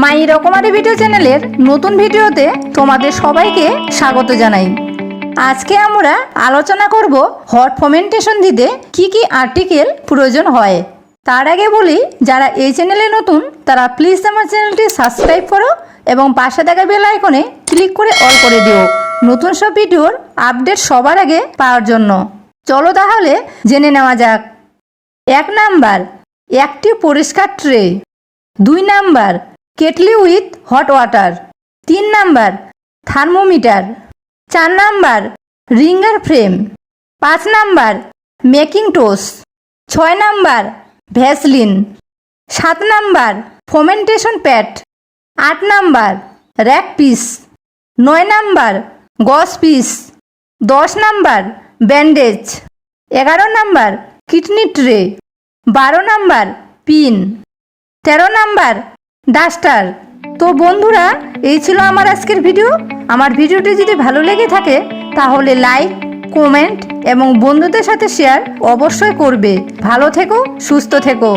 মাই রকমারি ভিডিও চ্যানেলের নতুন ভিডিওতে তোমাদের সবাইকে স্বাগত জানাই। আজকে আমরা আলোচনা করব হট ফমেন্টেশন দিতে কি কি আর্টিকেল প্রয়োজন হয়। তার আগে বলি, যারা এই চ্যানেলে নতুন তারা প্লিজ আমার চ্যানেলটি সাবস্ক্রাইব করো এবং পাশে থাকা বেল আইকনে ক্লিক করে অল করে দিও নতুন সব ভিডিওর আপডেট সবার আগে পাওয়ার জন্য। চলো তাহলে জেনে নেওয়া যাক। 1 নাম্বার, একটি পরিষ্কার tray. 2 number, kettle with hot water. 3 number, thermometer. 4 number, ringer frame. 5 number, mackintosh. 6 number, Vaseline. 7 number, fomentation pad. 8 number, rag piece. 9 number, gauze piece. 10 number, bandage. 11 number, kidney tray. 12 number, pin. 13 number, duster. তো বন্ধুরা, এই ছিল আমার আজকের video. আমার ভিডিওটি যদি ভালো লেগে থাকে তাহলে লাইক, কমেন্ট এবং বন্ধুদের সাথে শেয়ার অবশ্যই করবে। ভালো থেকো, সুস্থ থেকো।